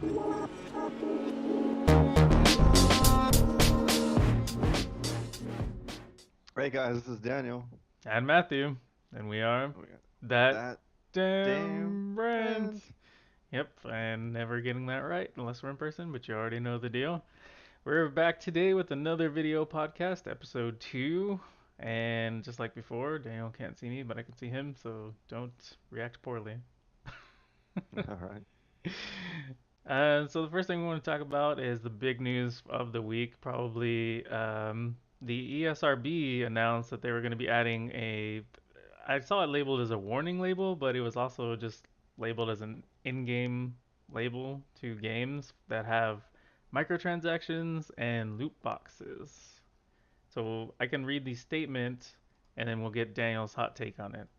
Hey guys, this is Daniel. And Matthew, and we are We got that that damn damn Brent. friend. Yep, and never getting that right unless we're in person, but you already know the deal. We're back today with another video podcast, episode 2. And just like before, Daniel can't see me, but I can see him, so don't react poorly. All right. So the first thing we want to talk about is the big news of the week. Probably the ESRB announced that they were going to be adding a. I saw it labeled as a warning label, but it was also just labeled as an in-game label to games that have microtransactions and loot boxes. So I can read the statement, and then we'll get Daniel's hot take on it.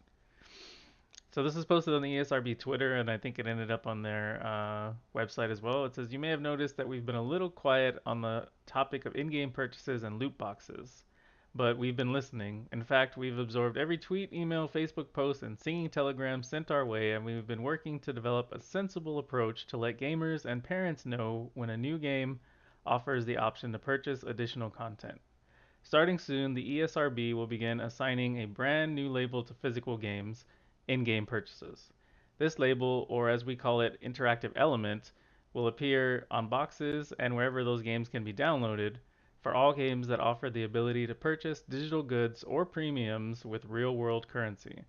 So this is posted on the ESRB Twitter, and I think it ended up on their website as well. It says, you may have noticed that we've been a little quiet on the topic of in-game purchases and loot boxes, but we've been listening. In fact, we've absorbed every tweet, email, Facebook post, and singing telegram sent our way, and we've been working to develop a sensible approach to let gamers and parents know when a new game offers the option to purchase additional content. Starting soon, the ESRB will begin assigning a brand new label to physical games in-game purchases. This label, or as we call it, interactive element, will appear on boxes and wherever those games can be downloaded for all games that offer the ability to purchase digital goods or premiums with real-world currency.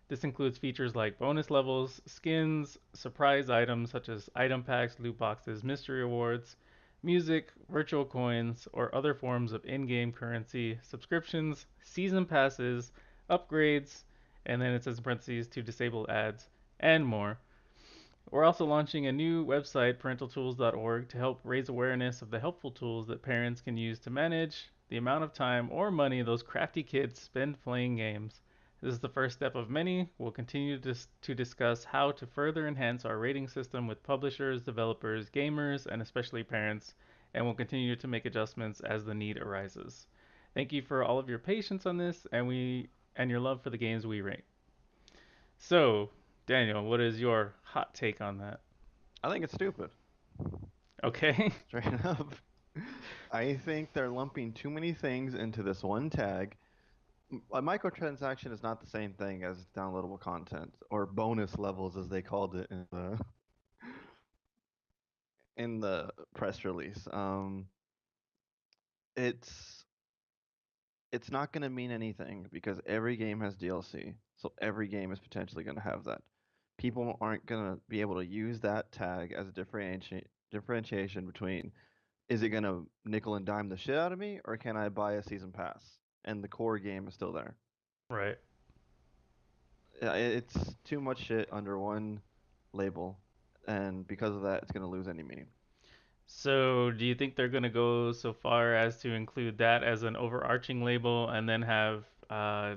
This includes features like bonus levels, skins, surprise items such as item packs, loot boxes, mystery awards, music, virtual coins, or other forms of in-game currency, subscriptions, season passes, upgrades, and then it says in parentheses to disable ads, and more. We're also launching a new website, parentaltools.org, to help raise awareness of the helpful tools that parents can use to manage the amount of time or money those crafty kids spend playing games. This is the first step of many. We'll continue to discuss how to further enhance our rating system with publishers, developers, gamers, and especially parents, and we'll continue to make adjustments as the need arises. Thank you for all of your patience on this and your love for the games we rate. So, Daniel, what is your hot take on that? I think it's stupid. Okay. Straight up. I think they're lumping too many things into this one tag. A microtransaction is not the same thing as downloadable content or bonus levels as they called it in the press release. It's it's not going to mean anything because every game has DLC. So every game is potentially going to have that. People aren't going to be able to use that tag as a differentiation between is it going to nickel and dime the shit out of me or can I buy a season pass and the core game is still there. Right. Yeah, it's too much shit under one label and because of that it's going to lose any meaning. So, do you think they're going to go so far as to include that as an overarching label and then have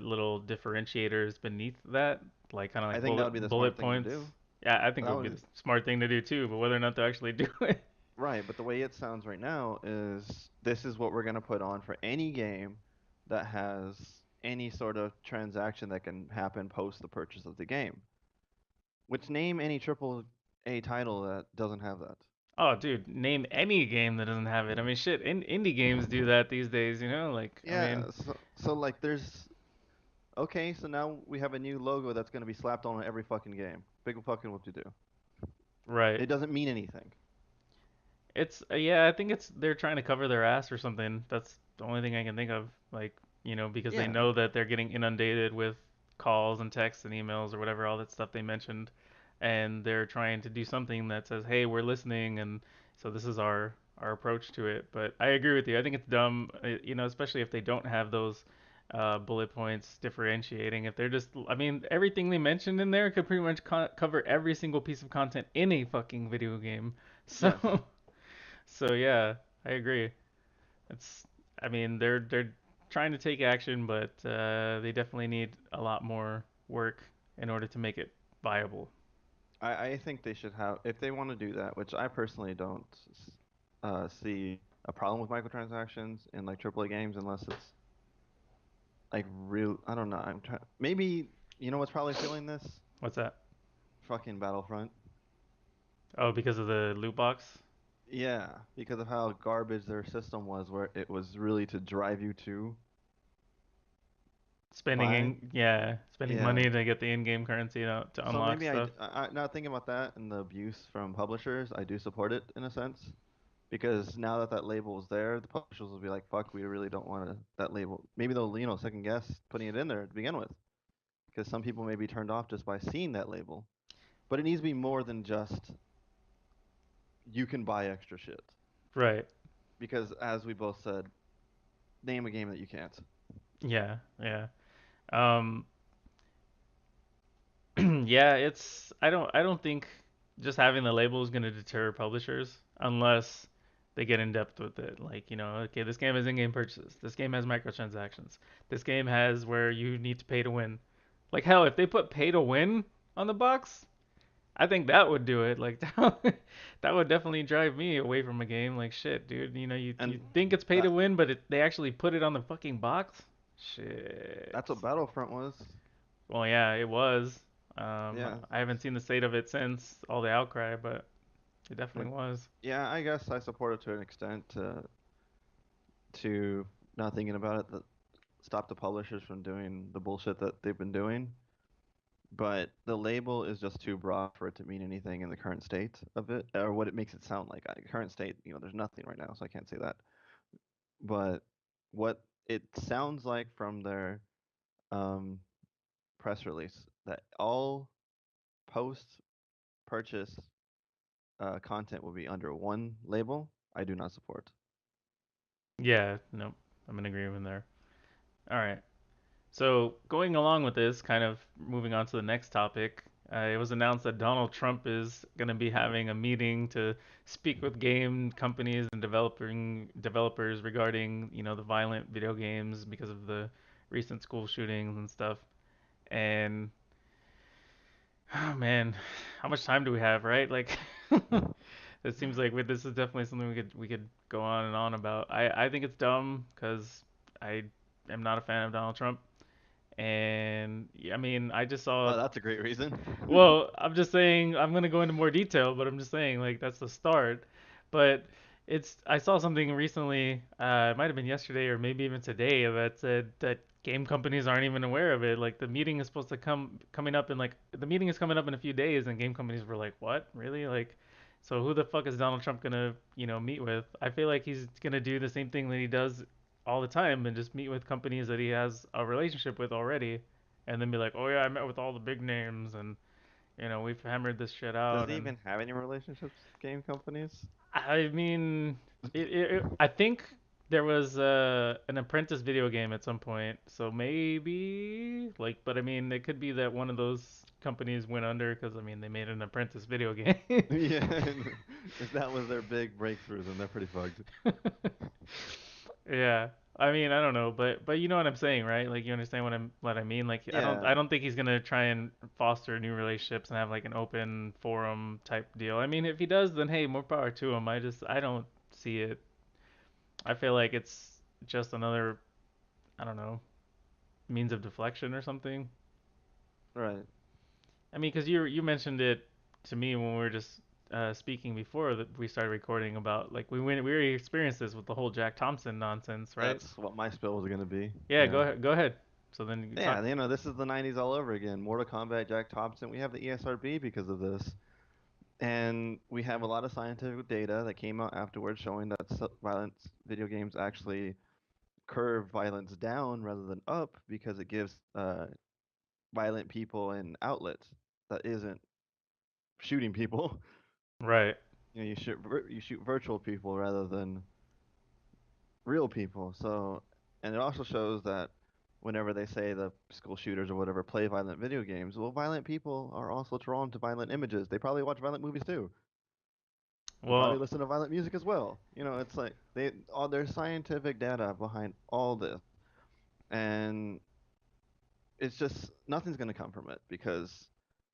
little differentiators beneath that, like kind of I like think that bullet would be the bullet smart thing to points? do. Yeah, I think it That would be would the smart thing to do too, but whether or not they actually do it. Right, but the way it sounds right now is this is what we're going to put on for any game that has any sort of transaction that can happen post the purchase of the game. Which name any triple A title that doesn't have that? Oh, dude, name any game that doesn't have it. I mean, shit, indie games do that these days, you know? Like, I mean, Yeah, so like there's okay, so now we have a new logo that's going to be slapped on every fucking game. Big fucking whoop to do. right. It doesn't mean anything. It's yeah, I think it's they're trying to cover their ass or something. That's the only thing I can think of. Like, because they Yeah, know that they're getting inundated with calls and texts and emails or whatever, all that stuff they mentioned, and they're trying to do something that says, "Hey, we're listening," and so this is our approach to it. But I agree with you. I think it's dumb, especially if they don't have those bullet points differentiating. If they're just, I mean, everything they mentioned in there could pretty much cover every single piece of content in a fucking video game. yes. So. So yeah, I agree. It's, I mean, they're trying to take action, but they definitely need a lot more work in order to make it viable. I think they should have, if they want to do that, which I personally don't see a problem with microtransactions in like AAA games unless it's like real. I don't know. I'm trying. Maybe you know what's probably feeling this? What's that? Fucking Battlefront. Oh, because of the loot box Yeah, because of how garbage their system was, where it was really to drive you to buy. spending Yeah. money to get the in-game currency to So unlock maybe stuff. now thinking about that and the abuse from publishers, I do support it in a sense because now that that label is there, the publishers will be like, "Fuck, we really don't want that label." Maybe they'll second guess putting it in there to begin with because some people may be turned off just by seeing that label. But it needs to be more than just you can buy extra shit Right. because as we both said, name a game that you can't. Yeah. Yeah. Um. Yeah. I don't think just having the label is gonna deter publishers unless they get in depth with it. Like, okay, this game has in-game purchases. This game has microtransactions. This game has where you need to pay to win. Like hell, if they put pay to win on the box, I think that would do it. Like that would definitely drive me away from a game. Like shit, dude. You And think it's pay to that win, but they actually put it on the fucking box. Shit. that's what Battlefront was. Well, yeah, it was. Yeah. I haven't seen the state of it since all the outcry, but it But definitely was. yeah, I guess I support it to an extent to not thinking about it that stop the publishers from doing the bullshit that they've been doing. But the label is just too broad for it to mean anything in the current state of it, or what it makes it sound like. Current state, there's nothing right now, so I can't say that. But what it sounds like from their um, press release that all post-purchase content will be under one label, I do not support. Yeah, no, I'm in agreement there. All right. So, going along with this, kind of moving on to the next topic, it was announced that Donald Trump is going to be having a meeting to speak with game companies and developers regarding, the violent video games because of the recent school shootings and stuff. And oh man, how much time do we have, right? Like, it seems like this is definitely something we could go on and on about. I think it's dumb because I am not a fan of Donald Trump. And yeah, I mean, I just saw. Oh, that's a great reason. Well, I'm just saying I'm gonna go into more detail, but I'm just saying like that's the start. But I saw something recently. It might have been yesterday or maybe even today that said that game companies aren't even aware of it. Like the meeting is supposed to coming up in like the meeting is coming up in a few days, and game companies were like, "What? Really? Like?" So who the fuck is Donald Trump gonna, meet with? I feel like he's gonna do the same thing that he does all the time and just meet with companies that he has a relationship with already, and then be like, "Oh yeah, I met with all the big names, and we've hammered this shit Does out." he And even have any relationships with game companies? I mean, I think there was an Apprentice video game at some point, so maybe like, but I mean, it could be that one of those companies went under because I mean they made an Apprentice video game. Yeah, if that was their big breakthrough, then they're pretty fucked. Yeah. I mean, I don't know, but you know what I'm saying, right? Like you understand what I mean? Like Yeah, I don't think he's gonna try and foster new relationships and have like an open forum type deal. I mean, if he does, then hey, more power to him. I don't see it. I feel like it's just another, I don't know, means of deflection or something. right. I mean, because you mentioned it to me when we were just speaking before that we started recording about like we already experienced this with the whole Jack Thompson nonsense, right? That's what my spill was gonna be. Yeah, Yeah. go ahead. So then you talk. Yeah, this is the 90s all over again. Mortal Kombat, Jack Thompson. We have the ESRB because of this. And we have a lot of scientific data that came out afterwards showing that violence video games actually curve violence down rather than up because it gives violent people an outlet that isn't shooting people. Right. You shoot virtual people rather than real people. So, and it also shows that whenever they say the school shooters or whatever play violent video games, well, violent people are also drawn to violent images. They probably watch violent movies too, and probably Well, listen to violent music as well. It's like all there's scientific data behind all this, and it's just nothing's gonna come from it because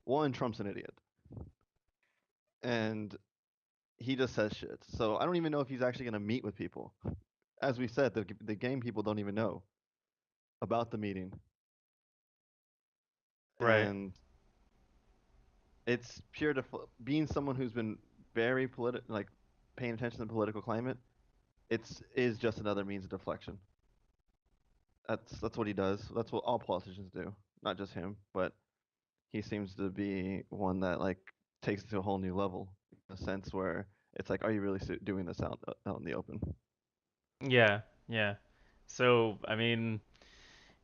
one, Trump's an idiot, and he just says shit. So I don't even know if he's actually gonna meet with people. As we said, the game people don't even know about the meeting, right. and it's pure being someone who's been very like paying attention to the political climate, it's is just another means of deflection. That's what he does. That's what all politicians do, not just him, but he seems to be one that like takes it to a whole new level, in a sense where it's like, are you really doing this out in the open? Yeah, yeah. So, I mean,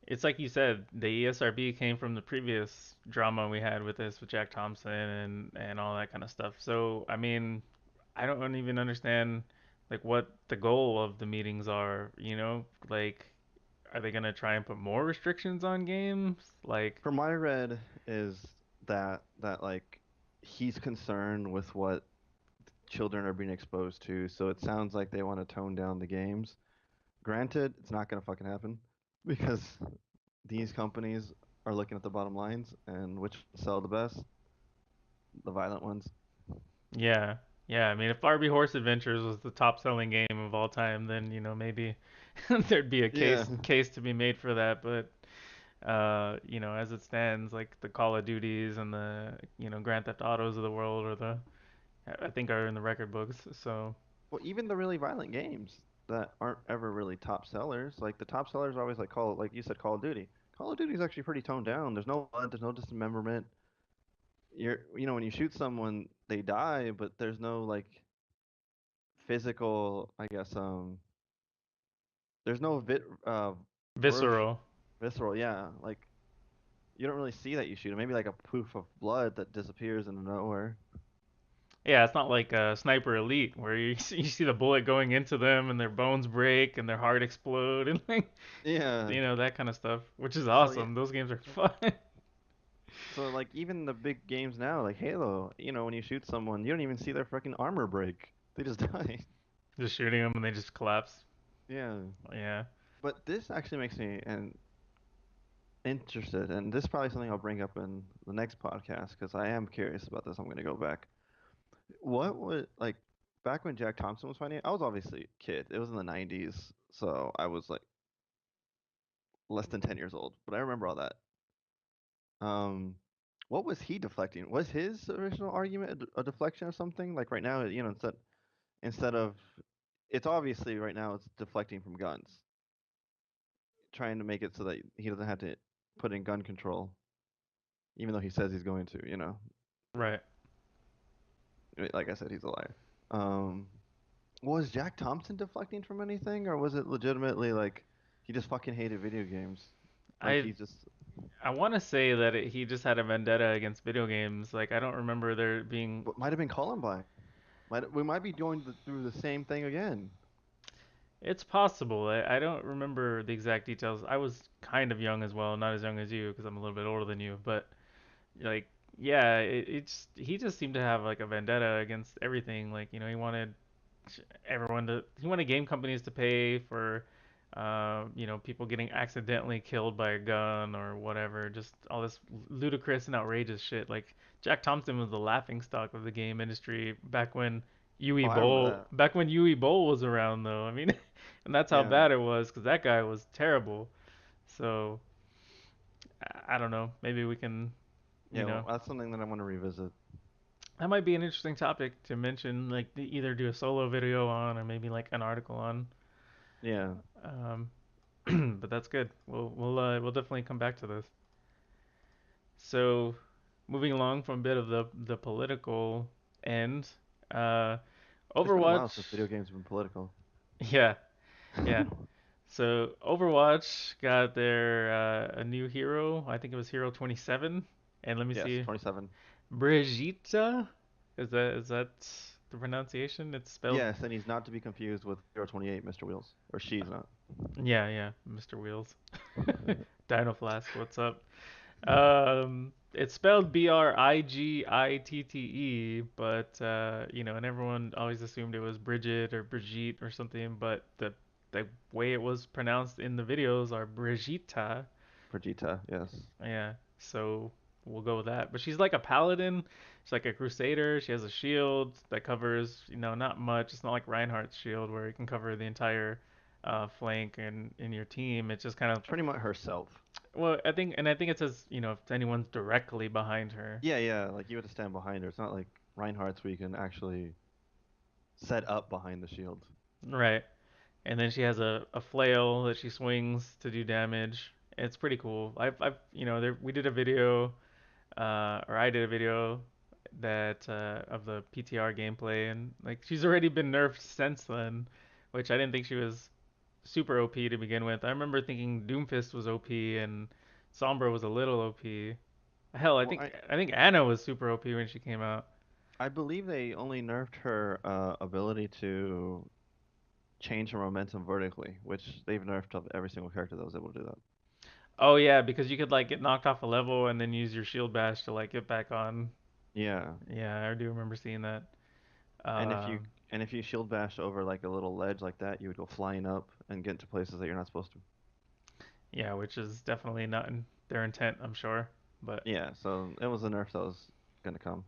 it's like you said, the ESRB came from the previous drama we had with this with Jack Thompson and all that kind of stuff. So, I mean, I don't even understand like what the goal of the meetings are, you know? Like are they going to try and put more restrictions on games? Like From what I read is that like he's concerned with what children are being exposed to, so it sounds like they want to tone down the games. Granted, it's not gonna fucking happen because these companies are looking at the bottom lines and which sell the best, the violent ones. yeah. Yeah, I mean if Barbie Horse Adventures was the top selling game of all time, then maybe there'd be a Yeah. case to be made for that, but as it stands, like the Call of Duties and the Grand Theft Autos of the world are I think are in the record books. So Well, even the really violent games that aren't ever really top sellers, like the top sellers are always like like you said, Call of Duty. Call of Duty is actually pretty toned down. There's no blood, there's no dismemberment. When you shoot someone, they die, but there's no like physical, I guess, there's no ver visceral. visceral, yeah. Like you don't really see that you shoot it. Maybe like a poof of blood that disappears into nowhere. Yeah, it's not like Sniper Elite where you see the bullet going into them and their bones break and their heart explode and like Yeah. that kind of stuff, which is So yeah, awesome. Those games are fun. so like even the big games now, like Halo, when you shoot someone, you don't even see their freaking armor break. They just die. Just shooting them and they just collapse. Yeah. Yeah. But this actually makes me interested, and this is probably something I'll bring up in the next podcast because I am curious about this. I'm going to go back. What would like back when Jack Thompson was fighting? I was obviously a kid. It was in the 90s, so I was like less than 10 years old, but I remember all that. Um, what was he deflecting? Was his original argument a deflection of something? Like right now, instead of it's obviously right now it's deflecting from guns, trying to make it so that he doesn't have to put in gun control, even though he says he's going to. Right. Like I said, he's a liar. Um, was Jack Thompson deflecting from anything, or was it legitimately like he just fucking hated video games? Like I he just I want to say that he just had a vendetta against video games. Like I don't remember there being. what might have been Columbine. We might be going through the same thing again. It's possible. I don't remember the exact details. I was kind of young as well, not as young as you because I'm a little bit older than you, but like yeah, it's he just seemed to have like a vendetta against everything. Like he wanted he wanted game companies to pay for people getting accidentally killed by a gun or whatever, just all this ludicrous and outrageous shit. Like Jack Thompson was the laughing stock of the game industry Oh, I remember that. Back when Yui Bowl was around though. I mean, and that's how Yeah, bad it was because that guy was terrible. So I don't know, maybe we can, you yeah. Well, know, that's something that I want to revisit. that might be an interesting topic to mention, like either do a solo video on or maybe like an article on. Yeah, Um, but that's good. We'll definitely come back to this. So, moving along from a bit of the political end, uh, it's been a while Overwatch. since video games have been political. Yeah, yeah. So Overwatch got their a new hero. I think it was Hero 27. And let me Yes, see, 27. Brigitte. Is that the pronunciation? It's spelled. Yes, and he's not to be confused with 028, Mr. Wheels, or she's not. Yeah, yeah, Mr. Wheels. Dino Flask, what's up? It's spelled Brigitte, but and everyone always assumed it was Bridget or Brigitte or something, but the way it was pronounced in the videos are Brigitta. Brigitte, yes. Yeah, so we'll go with that. But she's like a paladin. She's like a crusader. She has a shield that covers, not much. It's not like Reinhardt's shield where it can cover the entire flank and in your team. It's just kind of It's pretty much herself. well, I think it says, if anyone's directly behind her. Yeah, yeah, like you have to stand behind her. It's not like. Reinhardt's we can actually set up behind the shield. Right. And then she has a flail that she swings to do damage. It's pretty cool. We did a video, or I did a video that of the PTR gameplay, and like she's already been nerfed since then, which I didn't think she was super OP to begin with. I remember thinking Doomfist was OP and Sombra was a little OP. Hell, I Well, think I think Anna was super OP when she came out. I believe they only nerfed her ability to change her momentum vertically, which they've nerfed of every single character that was able to do that. Oh yeah, because you could like get knocked off a level and then use your shield bash to like get back on. Yeah, Yeah, I do remember seeing that. and if you Um, and if you shield bash over like a little ledge like that, you would go flying up and get into places that you're not supposed to. yeah, which is definitely not in their intent, I'm sure. But Yeah, so it was a nerf that was gonna come.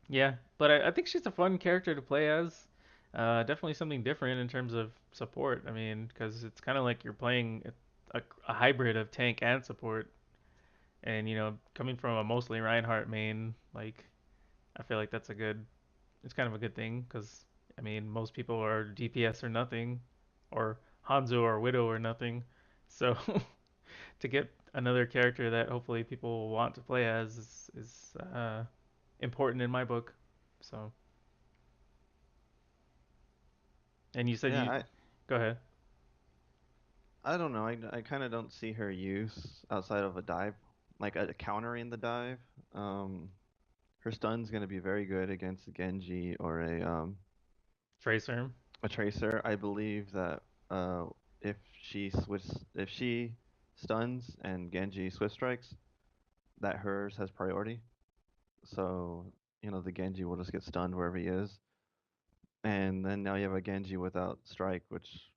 yeah, but I think she's a fun character to play as. Definitely something different in terms of support. I mean, because it's kind of like you're playing a hybrid of tank and support. And coming from a mostly Reinhardt main, like I feel like it's kind of a good thing because I mean most people are DPS or nothing, or Hanzo or Widow or nothing. So to get another character that hopefully people want to play as is important in my book. So, and you said Yeah, you go ahead. I don't know. I kind of don't see her use outside of a dive, like a countering the dive. Um, Her stun's gonna be very good against a Genji or Tracer. a Tracer. I believe that uh if if she stuns and Genji swift strikes, that hers has priority. So, the Genji will just get stunned wherever he is. And then now you have a Genji without strike, which,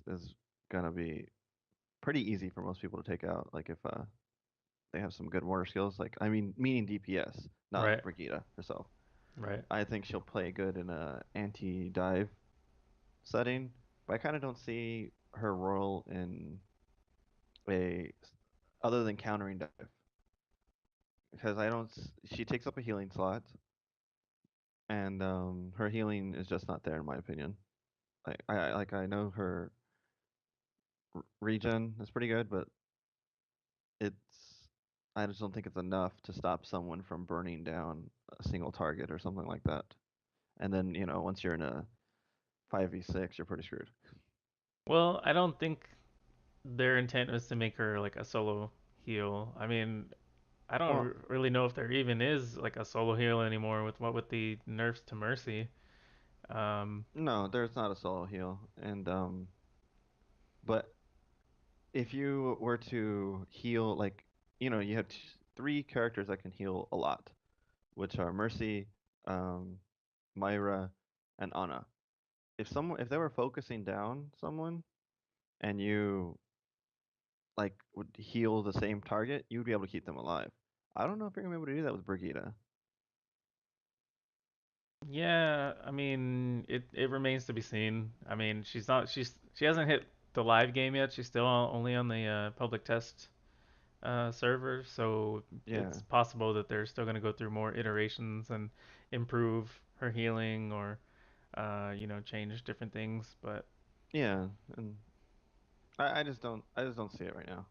is gonna be pretty easy for most people to take out. Like if they have some good mortar skills, like I mean meaning DPS, not like Right. Brigitte herself. Right. I think she'll play good in a anti-dive setting, but I kind of don't see her role in a other than countering dive because I don't. She takes up a healing slot, and her healing is just not there in my opinion. I know her regen is pretty good, but it's I just don't think it's enough to stop someone from burning down a single target or something like that. And then once you're in a 5v6, you're pretty screwed. Well, I don't think their intent was to make her like a solo heal. I mean, I don't Well, really know if there even is like a solo heal anymore with the nerfs to Mercy. Um, no, there's not a solo heal, and but if you were to heal, like, you have three characters that can heal a lot, which are Mercy, um, Myra, and Ana. If they were focusing down someone and you like would heal the same target, you'd be able to keep them alive. I don't know if you're gonna be able to do that with Brigitte. yeah, I mean, it remains to be seen. I mean, she hasn't hit the live game yet. She's still only on the public test server, so Yeah, it's possible that they're still going to go through more iterations and improve her healing or change different things. But yeah, and I just don't see it right now.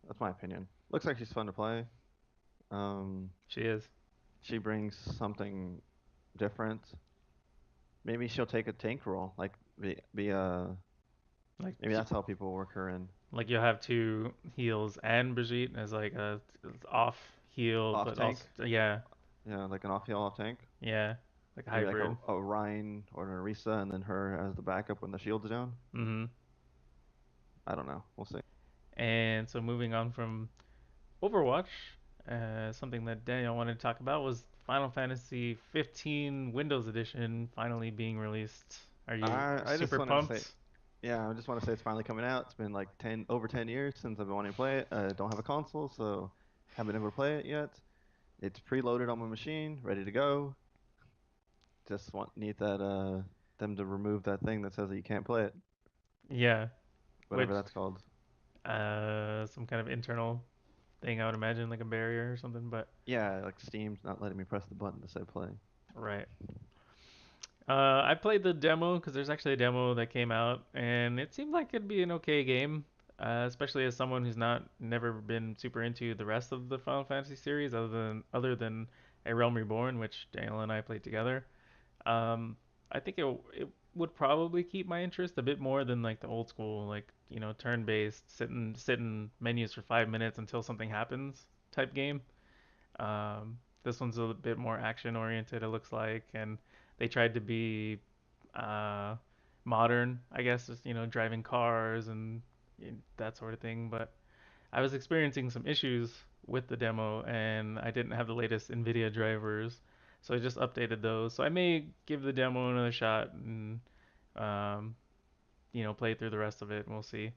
That's my opinion. Looks like she's fun to play. Um, she is she brings something different. Maybe she'll take a tank role, like be a. like Maybe that's how people work her in like you'll have two heals and Brigitte as like a off heal, off but also tank. yeah, Yeah, like an off heal off tank. yeah, like a Maybe like a hybrid. a Rhine or an Orisa, and then her as the backup when the shield's down. Hmm. I don't know. We'll see. And so moving on from Overwatch, something that Daniel wanted to talk about was Final Fantasy 15 Windows Edition finally being released. Are you I just super wanted to say, pumped? yeah, I just want to say it's finally coming out. It's been like over 10 years since I've been wanting to play it. Don't have a console, so haven't been able to play it yet. It's preloaded on my machine, ready to go. Just need that them to remove that thing that says that you can't play it, Yeah, whatever which that's called. some kind of internal. thing, I would imagine, like a barrier or something. But Yeah, like Steam's not letting me press the button to say play. right. I played the demo because there's actually a demo that came out, and it seemed like it'd be an okay game, especially as someone who's not never been super into the rest of the Final Fantasy series, other than A Realm Reborn, which Daniel and I played together. Um, I think it would probably keep my interest a bit more than like the old school, like turn-based, sit in menus for 5 minutes until something happens type game. This one's a bit more action oriented, it looks like, and they tried to be uh, modern, I guess, just driving cars and that sort of thing. But I was experiencing some issues with the demo, and I didn't have the latest NVIDIA drivers, so I just updated those. So I may give the demo another shot and um, play through the rest of it, and we'll see.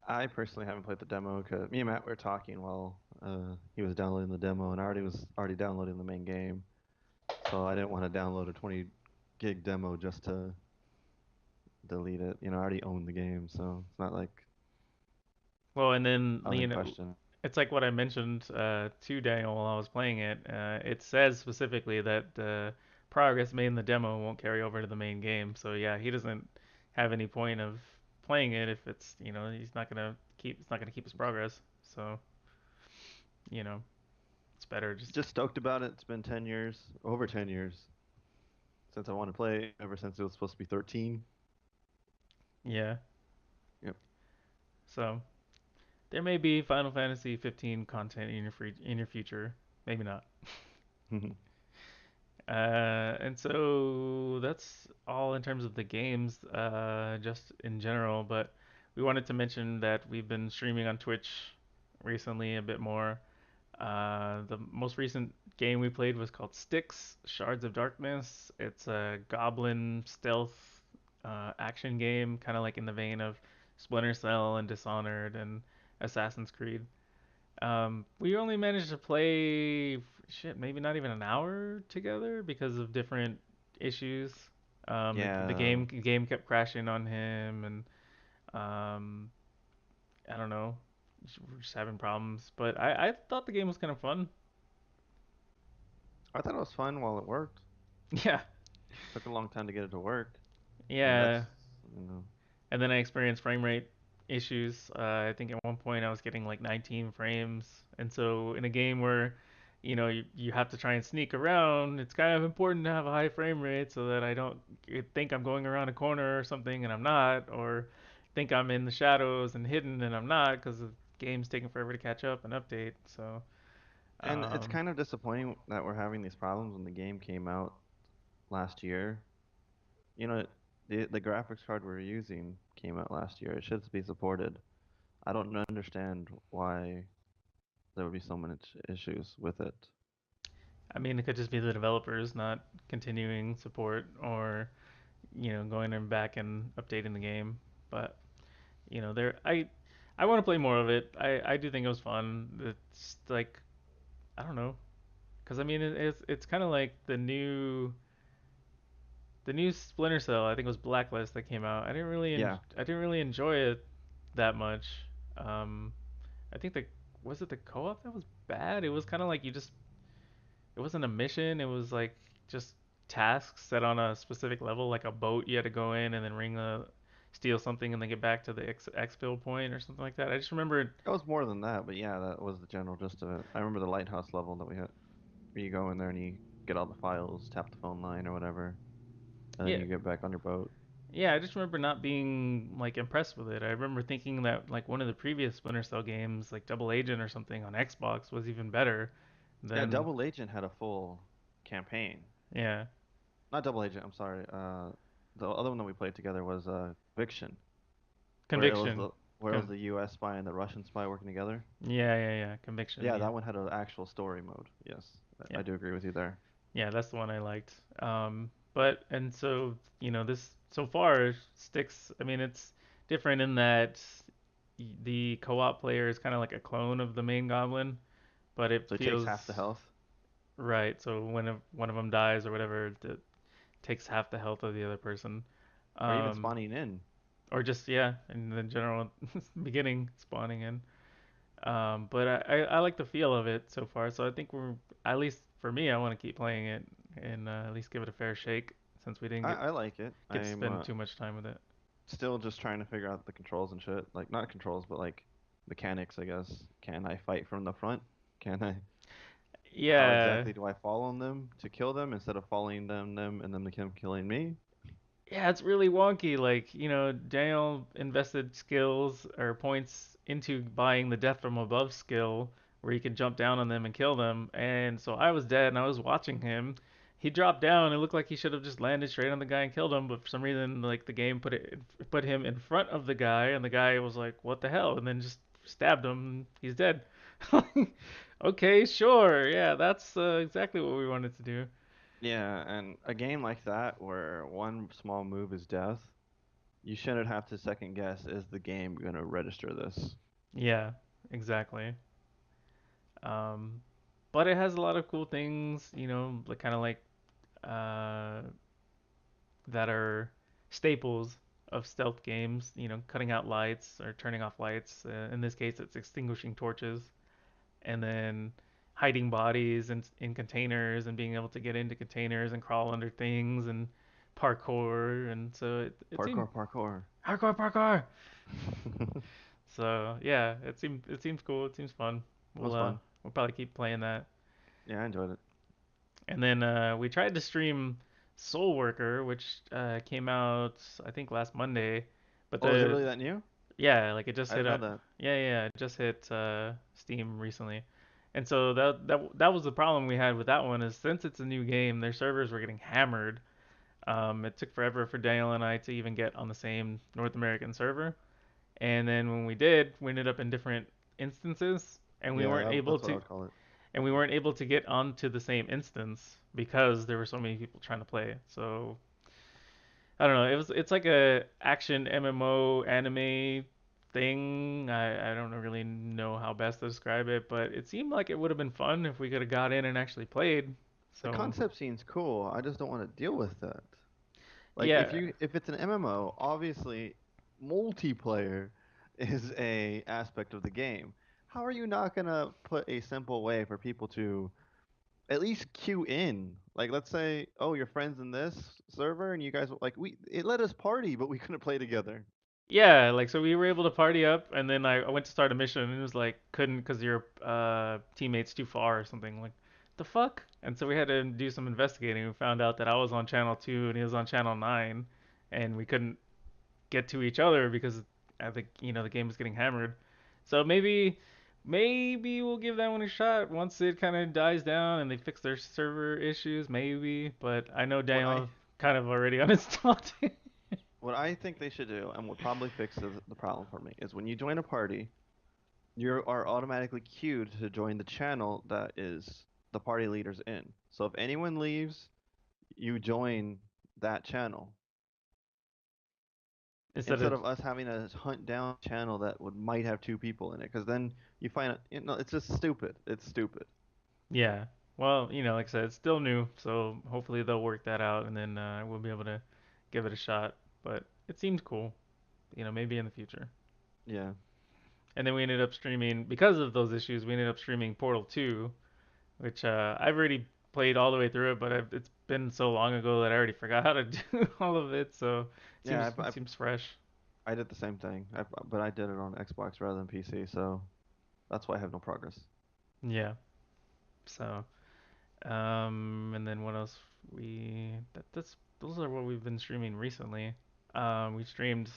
I personally haven't played the demo because me and Matt were talking while he was downloading the demo, and I already downloading the main game, so I didn't want to download a 20 gig demo just to delete it. I already own the game, so it's not like Well, and then I was in question. it's like what I mentioned to Daniel while I was playing it. It says specifically that progress made in the demo won't carry over to the main game. So yeah, he doesn't have any point of playing it if it's it's not gonna keep his progress. So you know it's better just Just stoked about it. It's been 10 years, over 10 years since I wanted to play. Ever since it was supposed to be 13. yeah. Yep. So there may be Final Fantasy 15 content in your future. Maybe not. And so that's all in terms of the games, just in general. But we wanted to mention that we've been streaming on Twitch recently a bit more. The most recent game we played was called Styx, Shards of Darkness. It's a goblin stealth action game, kind of like in the vein of Splinter Cell and Dishonored and Assassin's Creed. We only managed to play shit, maybe not even an hour together because of different issues. The Yeah, game kept crashing on him, and um, I don't know, we're just having problems. But I thought the game was kind of fun. I thought it was fun while it worked. Yeah, Took a long time to get it to work, and yeah. that's you know And then I experienced frame rate issues. I think at one point I was getting like 19 frames. And so in a game where, you have to try and sneak around, it's kind of important to have a high frame rate so that I don't think I'm going around a corner or something and I'm not, or think I'm in the shadows and hidden and I'm not because the game's taking forever to catch up and update. So, and it's um, kind of disappointing that we're having these problems when the game came out last year. You know, the graphics card we're using came out last year. It should be supported. I don't understand why there would be so many issues with it. I mean, it could just be the developers not continuing support or, going in back and updating the game. But there I want to play more of it. I do think it was fun. It's like I don't know, because I mean it's kind of like the new Splinter Cell. I think it was Blacklist that came out. Yeah, I didn't really enjoy it that much. Um, I think the co-op that was bad. It was kind of like it wasn't a mission. It was like just tasks set on a specific level, like a boat you had to go in and then steal something and then get back to the exfil point or something like that. I just remember. it was more than that, but yeah, that was the general gist of it. I remember the lighthouse level that we had. Where you go in there and you get all the files, tap the phone line or whatever, and then Yeah, you get back on your boat. yeah, I just remember not being like impressed with it. I remember thinking that like one of the previous Splinter Cell games, like Double Agent or something on Xbox, was even better Yeah, than. Double Agent had a full campaign. Yeah, Not Double Agent, I'm sorry. The other one that we played together was Fiction, where it was Conviction. the where it was Con- the U.S. spy and the Russian spy working together. yeah, Conviction. Yeah, Yeah, that one had an actual story mode. Yes, yeah, I do agree with you there. yeah. That's the one I liked. But and so this so far sticks. I mean, it's different in that the co-op player is kind of like a clone of the main goblin, but it So he takes feels half the health, right. So when one of them dies or whatever, takes half the health of the other person. or even Um, spawning in. or just yeah, in the general beginning spawning in. But I like the feel of it so far, so I think we're at least for me, I want to keep playing it and at least give it a fair shake since we didn't I like it. get to I'm spend too much time with it. still just trying to figure out the controls and shit. Like not controls, but like mechanics, I guess. Can I fight from the front? Can I? How Yeah, exactly do I fall on them to kill them instead of following them and then them killing me? yeah, it's really wonky. Like, Daniel invested skills or points into buying the death from above skill where he could jump down on them and kill them. And so I was dead and I was watching him. He dropped down. It looked like he should have just landed straight on the guy and killed him, but for some reason, like the game put him in front of the guy, and the guy was like, "What the hell?" and then just stabbed him. He's dead. Okay, sure. Yeah, that's exactly what we wanted to do. Yeah, and a game like that where one small move is death, you shouldn't have to second guess, is the game gonna register this? Yeah, exactly. Um, but it has a lot of cool things, like kind of like uh, that are staples of stealth games. Cutting out lights or turning off lights. In this case, it's extinguishing torches, and then hiding bodies in containers and being able to get into containers and crawl under things and parkour. And so it seemed Parkour, parkour. parkour. So yeah, it seems cool. It seems fun. It We'll was uh fun. we'll probably keep playing that. Yeah, I enjoyed it. And then we tried to stream Soul Worker, which came out I think last Monday, but Oh, is it the really that new? yeah, like it just I hit didn't know a that. yeah, it just hit Steam recently. And so that was the problem we had with that one is since it's a new game, their servers were getting hammered. It took forever for Daniel and I to even get on the same North American server. And then when we did, we ended up in different instances, and we Yeah, weren't able that's what I to would call it. get onto the same instance because there were so many people trying to play it. So I don't know. It's like a action MMO anime thing. I don't really know how best to describe it, but it seemed like it would have been fun if we could have got in and actually played. The So concept seems cool. I just don't want to deal with that. Like yeah, if it's an MMO, obviously multiplayer is a aspect of the game. How are you not gonna put a simple way for people to at least queue in? Like let's say, oh, your friends in this server and you guys like we it let us party, but we couldn't play together. yeah, like so we were able to party up, and then I went to start a mission, and it was like couldn't because your teammate's too far or something. Like the fuck? And so we had to do some investigating. We found out that I was on channel 2 and he was on channel 9, and we couldn't get to each other because I think the game was getting hammered. So maybe we'll give that one a shot once it kind of dies down and they fix their server issues. Maybe, but I know What I Daniel kind of already uninstalled it. what I think they should do and what probably fixes the problem for me is when you join a party, you are automatically queued to join the channel that is the party leaders in. So if anyone leaves, you join that channel Instead instead of of us having to hunt down a channel that would might have two people in it because then you find it's just stupid. It's stupid. yeah. Well, like I said, it's still new, so hopefully they'll work that out, and then we'll be able to give it a shot. But it seems cool, maybe in the future. Yeah. And then we ended up streaming because of those issues. We ended up streaming Portal 2, which I've already played all the way through it, but it's been so long ago that I already forgot how to do all of it. So Yeah, it seems fresh. I did the same thing, but I did it on Xbox rather than PC, so that's why I have no progress. Yeah. So and then what else? That's those are what we've been streaming recently. We streamed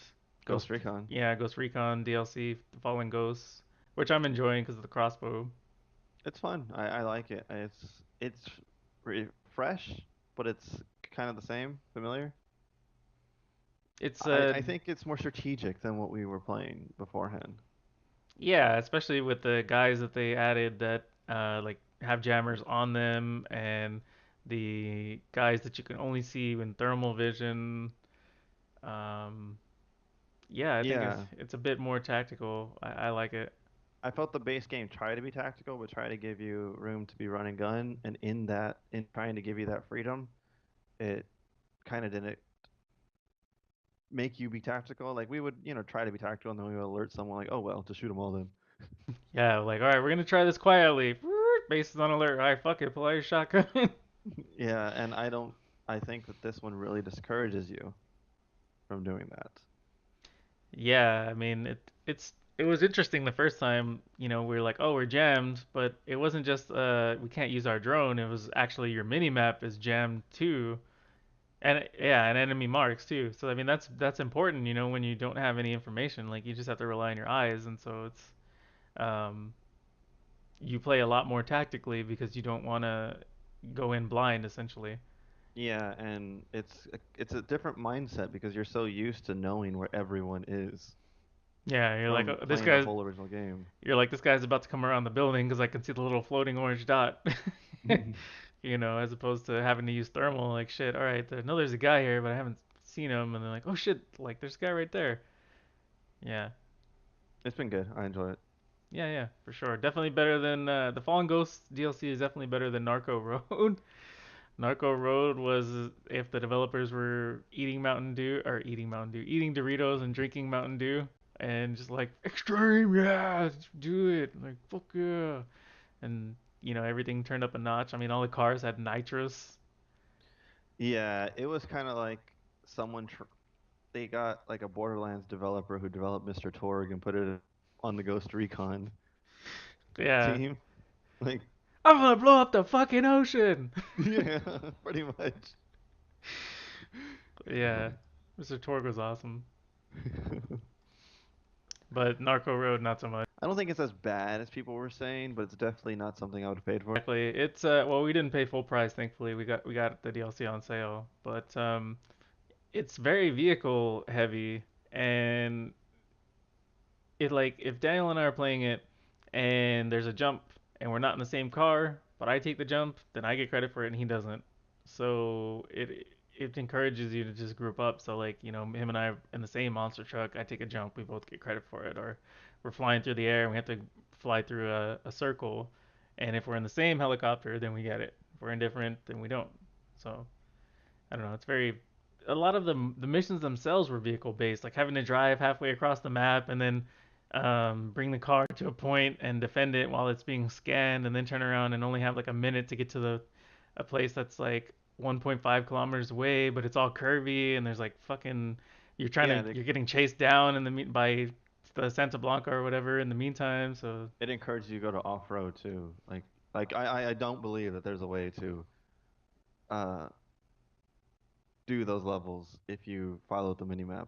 Ghost Ghost Recon. Ghost Recon DLC, The Fallen Ghosts, which I'm enjoying because of the crossbow. It's fun. I like it. It's fresh, but it's kind of the same, familiar. It's I think it's more strategic than what we were playing beforehand. Yeah, especially with the guys that they added that like have jammers on them and the guys that you can only see in thermal vision. Um, yeah, I think Yeah, it's a bit more tactical. I like it. I felt the base game tried to be tactical, but try to give you room to be run and gun, and in trying to give you that freedom, it kind of didn't make you be tactical. Like we would, try to be tactical, and then we would alert someone like, "Oh well, just shoot them all then." Yeah, like, all right, we're gonna try this quietly. Bases on alert. All right, fuck it, pull out your shotgun. Yeah, and I think that this one really discourages you from doing that. Yeah, I mean, it was interesting the first time, we were like, oh, we're jammed, but it wasn't just we can't use our drone. It was actually your mini map is jammed too, and yeah, and enemy marks too. So I mean, that's important, when you don't have any information, like you just have to rely on your eyes, and so it's um you play a lot more tactically because you don't want to go in blind essentially. Yeah, and it's a different mindset because you're so used to knowing where everyone is Yeah, you're like, from oh, playing the whole original game. this guy's about to come around the building because I can see the little floating orange dot. As opposed to having to use thermal, like shit. All right, I know there's a guy here, but I haven't seen him, and they're like, oh shit, like there's a guy right there. Yeah, It's been good. I enjoy it. yeah, yeah, for sure. Definitely better than the Fallen Ghost DLC is definitely better than Narco Road. Narco Road was if the developers were eating Mountain Dew or eating Doritos and drinking Mountain Dew, and just like extreme, yeah, do it, like fuck yeah, and everything turned up a notch. I mean, all the cars had nitrous. Yeah, it was kind of like someone tr they got like a Borderlands developer who developed Mr. Torg and put it on the Ghost Recon Yeah, team. Like, I'm gonna blow up the fucking ocean. yeah, pretty much. Yeah, Mr. Torg was awesome, but Narco Road not so much. I don't think it's as bad as people were saying, but it's definitely not something I would have paid for. Exactly. It's well, we didn't pay full price, thankfully. We got the DLC on sale, but it's very vehicle heavy, and it like if Daniel and I are playing it and there's a jump and we're not in the same car, but I take the jump, then I get credit for it and he doesn't. So it encourages you to just group up. So like, him and I are in the same monster truck, I take a jump, we both get credit for it. Or we're flying through the air and we have to fly through a circle. And if we're in the same helicopter, then we get it. If we're indifferent, then we don't. So I don't know. It's very a lot of the missions themselves were vehicle based, like having to drive halfway across the map and then bring the car to a point and defend it while it's being scanned, and then turn around and only have like a minute to get to the a place that's like 1.5 kilometers away, but it's all curvy and there's like fucking Yeah, you're getting chased down in the by the Santa Blanca or whatever in the meantime. So it encourages you to go to off-road too. Like I don't believe that there's a way to uh do those levels if you follow the mini map.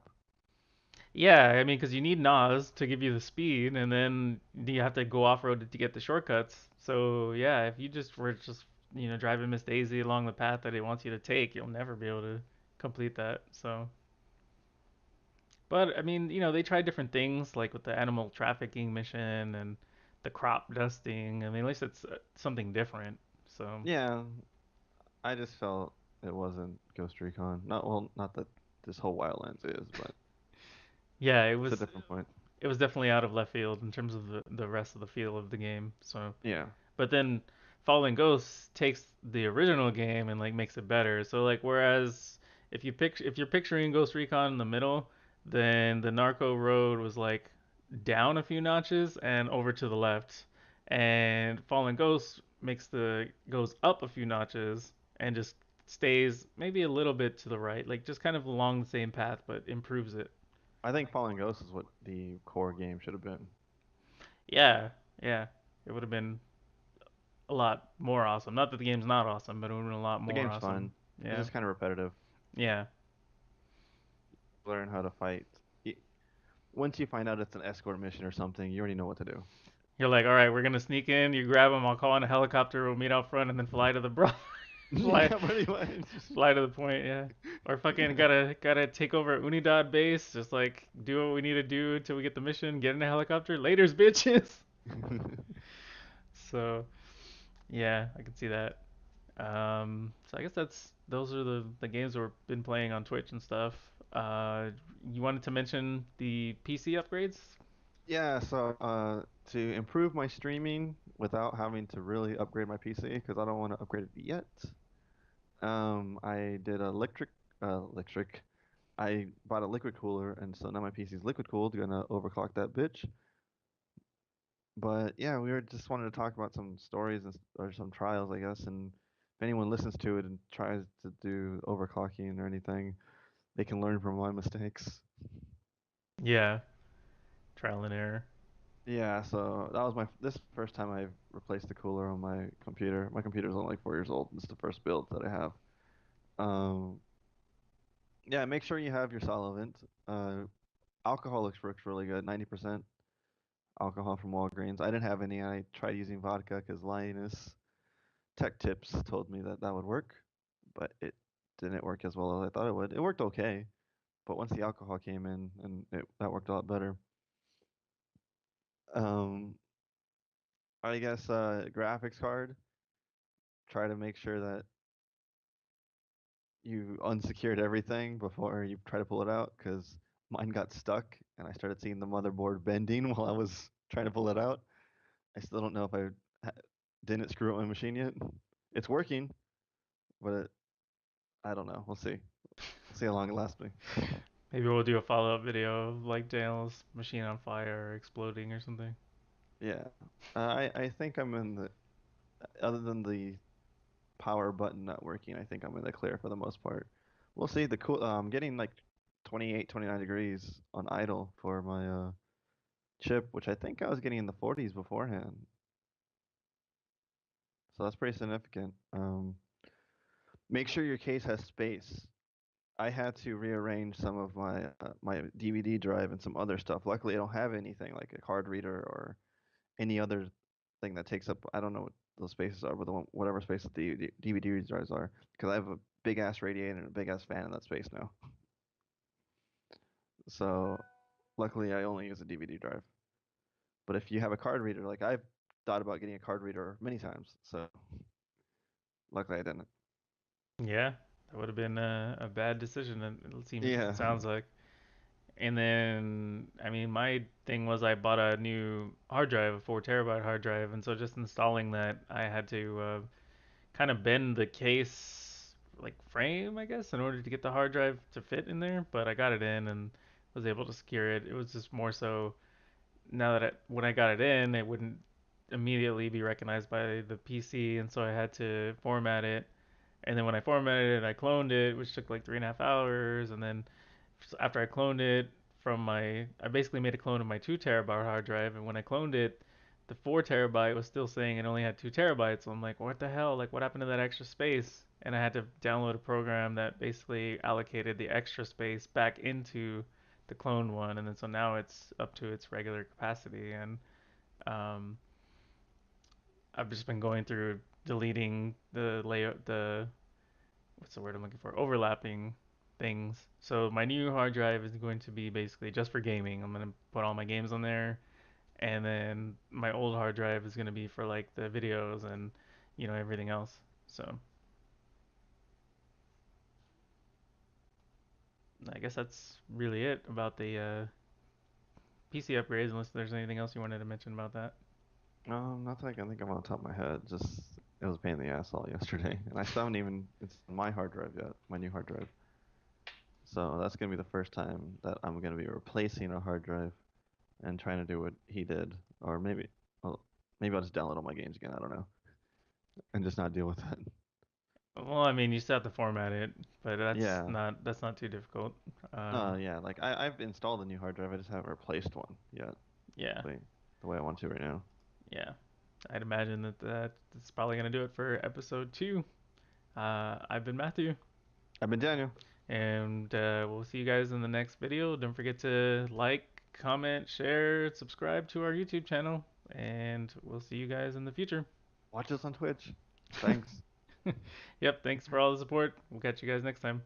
yeah, I mean, because you need NOS to give you the speed, and then you have to go off road to get the shortcuts. So yeah, if you just were just driving Miss Daisy along the path that it wants you to take, you'll never be able to complete that. So, but I mean, they tried different things like with the animal trafficking mission and the crop dusting. I mean, at least it's something different. So Yeah, I just felt it wasn't Ghost Recon. Not that this whole Wildlands is, but yeah, it's a different point. it was definitely out of left field in terms of the rest of the feel of the game. So. Yeah, But then Fallen Ghosts takes the original game and like makes it better. So like whereas if you're picturing Ghost Recon in the middle, then the Narco Road was like down a few notches and over to the left. And Fallen Ghosts goes up a few notches and just stays maybe a little bit to the right, like just kind of along the same path but improves it. I think Fallen Ghost is what the core game should have been. Yeah, yeah. It would have been a lot more awesome. Not that the game's not awesome, but it would have been a lot The more game's awesome. fun. It's Yeah. just kind of repetitive. Yeah. Learn how to fight. Y- Once you find out it's an escort mission or something, you already know what to do. You're like, all right, we're gonna sneak in. You grab him. I'll call in a helicopter. We'll meet out front and then fly to the bro. fly, Yeah, pretty much. fly to the point. Yeah. Or fucking gotta take over Unidad base. Just like do what we need to do until we get the mission. Get in a helicopter. Later's bitches. So yeah, I can see that. So I guess those are the games that we've been playing on Twitch and stuff. You wanted to mention the PC upgrades? Yeah, so to improve my streaming without having to really upgrade my PC because I don't want to upgrade it yet. I did electric. I bought a liquid cooler, and so now my PC's liquid cooled. Gonna overclock that bitch. But yeah, we were just wanted to talk about some stories or some trials, I guess. And if anyone listens to it and tries to do overclocking or anything, they can learn from my mistakes. Yeah, trial and error. Yeah, so that was my this first time I replaced the cooler on my computer. My computer's only like 4 years old. This is the first build that I have. Um, yeah, make sure you have your solvent. Alcohol looks really good, 90% alcohol from Walgreens. I didn't have any. I tried using vodka because Linus Tech Tips told me that that would work, but it didn't work as well as I thought it would. It worked okay, but once the alcohol came in, and that worked a lot better. Um, I guess graphics card. Try to make sure that you unsecured everything before you try to pull it out, because mine got stuck and I started seeing the motherboard bending while I was trying to pull it out. I still don't know if I didn't screw up my machine yet. It's working, but I don't know. We'll see. We'll see how long it lasts me. Maybe we'll do a follow-up video of like Daniel's machine on fire or exploding or something. Yeah, I think I'm in the other than the power button not working. I think I'm in the clear for the most part. We'll see. The cool. Getting like 28, 29 degrees on idle for my chip, which I think I was getting in the 40s beforehand. So that's pretty significant. Make sure your case has space. I had to rearrange some of my DVD drive and some other stuff. Luckily, I don't have anything like a card reader or any other thing that takes up. I don't know what those spaces are, but whatever space that the DVD drives are, because I have a big ass radiator and a big ass fan in that space now. So luckily, I only use a DVD drive. But if you have a card reader, like I've thought about getting a card reader many times, so luckily I didn't. Yeah, that would have been a bad decision. It Yeah. sounds like. And then, I mean, my thing was I bought a new hard drive, a 4 terabyte hard drive, and so just installing that, I had to kind of bend the case like frame, I guess, in order to get the hard drive to fit in there. But I got it in and was able to secure it. It was just more so now that when I got it in, it wouldn't immediately be recognized by the PC, and so I had to format it. And then when I formatted it, I cloned it, which took like 3.5 hours. And then after I cloned it I basically made a clone of my 2 terabyte hard drive. And when I cloned it, the 4 terabyte was still saying it only had 2 terabytes. So I'm like, what the hell? Like, what happened to that extra space? And I had to download a program that basically allocated the extra space back into the cloned one. And then so now it's up to its regular capacity. And um, I've just been going through deleting the layout, the what's the word I'm looking for? Overlapping things. So my new hard drive is going to be basically just for gaming. I'm gonna put all my games on there, and then my old hard drive is gonna be for like the videos and everything else. So I guess that's really it about the PC upgrades. Unless there's anything else you wanted to mention about that. Not that I can think of on the top of my head. Just it was a pain in the ass all yesterday, and I still haven't even. It's on my hard drive yet, my new hard drive. So that's gonna be the first time that I'm gonna be replacing a hard drive and trying to do what he did, or well, maybe I'll just download all my games again. I don't know, and just not deal with it. Well, I mean, you still have to format it, but Yeah. that's not too difficult. Um, Yeah. Like I've installed a new hard drive. I just haven't replaced one yet. yeah, The way I want to right now. yeah. I'd imagine that's probably gonna do it for episode 2. I've been Matthew. I've been Daniel. And we'll see you guys in the next video. Don't forget to like, comment, share, subscribe to our YouTube channel. And we'll see you guys in the future. Watch us on Twitch. Thanks. Yep, thanks for all the support. We'll catch you guys next time.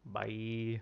Bye.